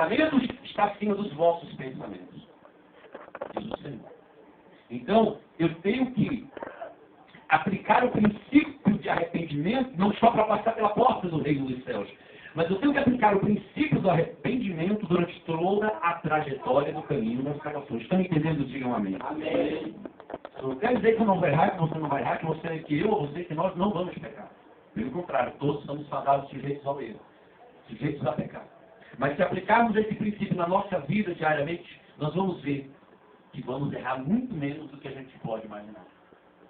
pensamentos está acima dos vossos pensamentos. Diz o Senhor. Então, eu tenho que aplicar o princípio de arrependimento, não só para passar pela porta do reino dos céus, mas eu tenho que aplicar o princípio do arrependimento durante toda a trajetória do caminho das salvações. Estão entendendo? Digam amém. Amém. Não quer dizer que eu não vou errar, que você não vai errar, que eu ou você, que nós não vamos pecar. Pelo contrário, todos somos fadados sujeitos ao erro, sujeitos a pecar. Mas se aplicarmos esse princípio na nossa vida diariamente, nós vamos ver que vamos errar muito menos do que a gente pode imaginar.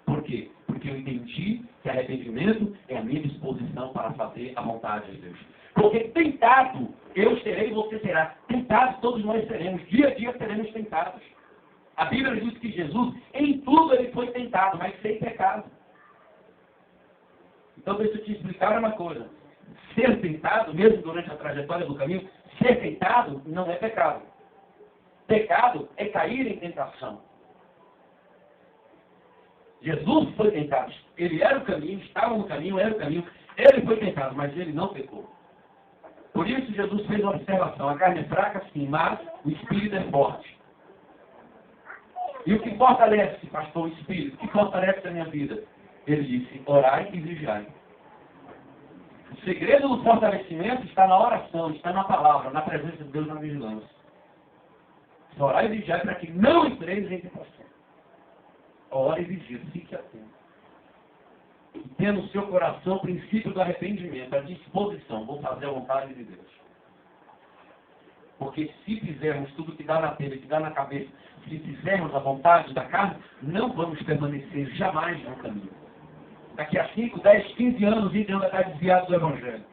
Por quê? Porque eu entendi que arrependimento é a minha disposição para fazer a vontade de Deus. Porque tentado, eu serei e você será. Tentados todos nós seremos. Dia a dia seremos tentados. A Bíblia diz que Jesus, em tudo ele foi tentado, mas sem pecado. Então deixa eu te explicar uma coisa. Ser tentado, mesmo durante a trajetória do caminho, ser tentado não é pecado. Pecado é cair em tentação. Jesus foi tentado. Ele era o caminho, estava no caminho, era o caminho. Ele foi tentado, mas ele não pecou. Por isso Jesus fez uma observação. A carne é fraca, sim, mas o espírito é forte. E o que fortalece, pastor, o espírito? O que fortalece a minha vida? Ele disse, orai e vigiai. O segredo do fortalecimento está na oração, está na palavra, na presença de Deus, na vigilância. Orai e vigiai para que não entreis em tentação. Ore e vigie, fique atento. E tenha no seu coração o princípio do arrependimento, a disposição, vou fazer a vontade de Deus. Porque se fizermos tudo que dá na telha, que dá na cabeça, se fizermos a vontade da carne, não vamos permanecer jamais no caminho. Daqui a 5, 10, 15 anos, a gente ainda está desviado do Evangelho.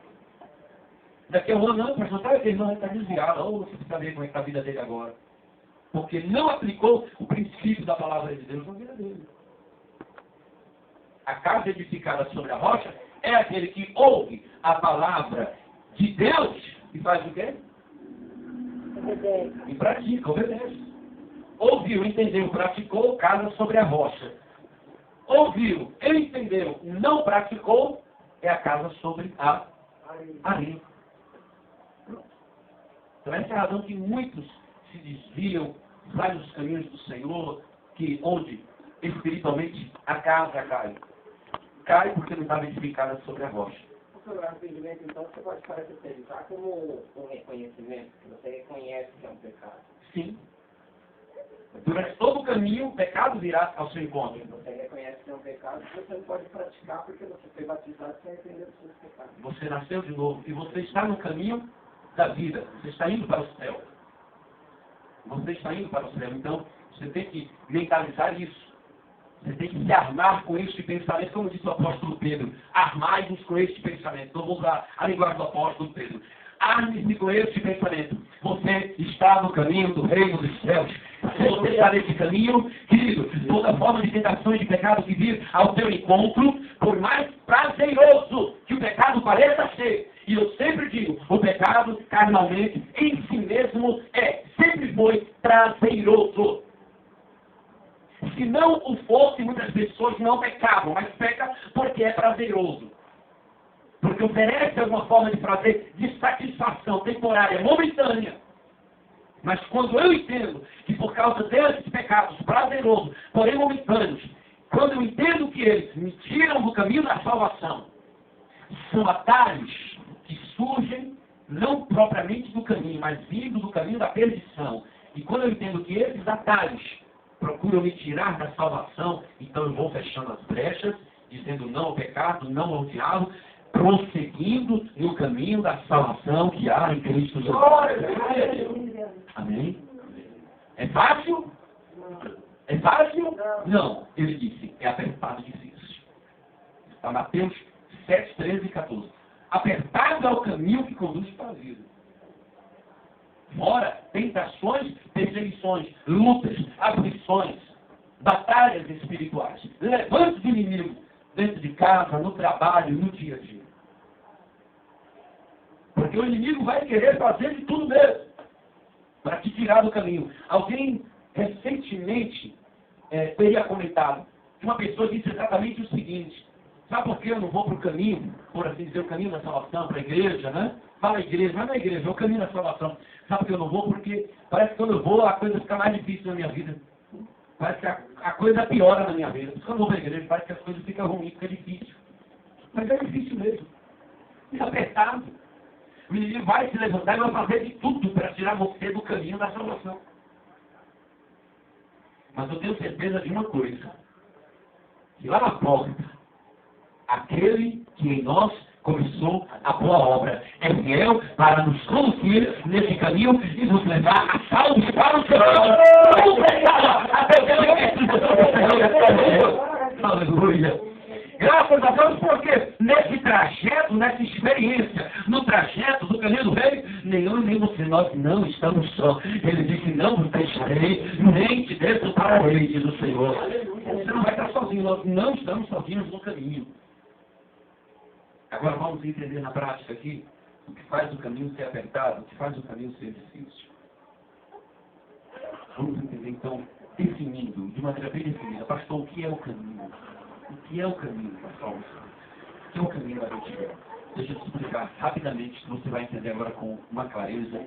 Daqui a um ano, não, pastor, está desviado. Ou você precisa ver como é que está a vida dele agora. Porque não aplicou o princípio da palavra de Deus na vida dele. A casa edificada sobre a rocha é aquele que ouve a palavra de Deus e faz o quê? Obedece. E pratica, obedece. Ouviu, entendeu, praticou, casa sobre a rocha. Ouviu, entendeu, não praticou, é a casa sobre a areia. Então essa é a razão que muitos se desviam, saem dos caminhos do Senhor, que onde espiritualmente a casa cai. Cai porque não estava edificada sobre a rocha. O seu arrependimento, então, você pode caracterizar como um reconhecimento, que você reconhece que é um pecado. Sim. Durante todo o caminho, o pecado virá ao seu encontro. Você reconhece que é um pecado, você não pode praticar porque você foi batizado sem arrepender dos seus pecados. Você nasceu de novo e você está no caminho da vida. Você está indo para o céu. Você está indo para o céu. Então, você tem que mentalizar isso. Você tem que se armar com este pensamento, como disse o apóstolo Pedro. Armai-vos com este pensamento. Então, vou usar a linguagem do apóstolo Pedro. Arme-se com este pensamento. Você está no caminho do reino dos céus. Se você está nesse caminho, querido, toda forma de tentação e de pecado que vir ao teu encontro, por mais prazeroso que o pecado pareça ser, e eu sempre digo, o pecado carnalmente, em si mesmo, sempre foi prazeroso. Se não o fosse, muitas pessoas não pecavam, mas pecam porque é prazeroso. Porque oferece alguma forma de prazer, de satisfação temporária, momentânea. Mas quando eu entendo que por causa desses pecados prazerosos, porém momentâneos, quando eu entendo que eles me tiram do caminho da salvação, são atalhos que surgem não propriamente do caminho, mas vindo do caminho da perdição. E quando eu entendo que esses atalhos procuram me tirar da salvação, então eu vou fechando as brechas, dizendo não ao pecado, não ao diabo, prosseguindo no caminho da salvação que há em Cristo Jesus. Amém? É fácil? É fácil? Não. Ele disse, é apertado e difícil. Está Mateus 7, 13 e 14. Apertado é o caminho que conduz para a vida. Fora, tentações, perseguições, lutas, aflições, batalhas espirituais, levantes de inimigos dentro de casa, no trabalho, no dia a dia. Porque o inimigo vai querer fazer de tudo mesmo para te tirar do caminho. Alguém recentemente teria comentado que uma pessoa disse exatamente o seguinte: Sabe por que eu não vou para o caminho, por assim dizer, o caminho da salvação, para a igreja, né? Fala igreja, mas não é igreja, é o caminho da salvação. Sabe por que eu não vou? Porque parece que quando eu vou, a coisa fica mais difícil na minha vida. Parece que a coisa piora na minha vida. Por isso que eu não vou para a igreja, parece que as coisas ficam ruins, fica difícil. Mas é difícil mesmo. Fica apertado. O menino vai se levantar e vai fazer de tudo para tirar você do caminho da salvação. Mas eu tenho certeza de uma coisa. Que lá na porta, aquele que em nós começou a boa obra é fiel para nos conduzir nesse caminho e nos levar a salvos para o Senhor. Aleluia. Graças a Deus, porque nesse trajeto, nessa experiência, no trajeto do caminho do rei, nem eu nem você, nós não estamos só. Ele disse, não vos deixarei, nem te desampararei, diz o Senhor. Você não vai estar sozinho, nós não estamos sozinhos no caminho. Agora vamos entender na prática aqui o que faz o caminho ser apertado, o que faz o caminho ser difícil. Vamos entender então, definindo, de maneira bem definida, pastor, o que é o caminho? O que é o caminho, pastor? O que é o caminho da retidão? Deixa eu te explicar rapidamente, que você vai entender agora com uma clareza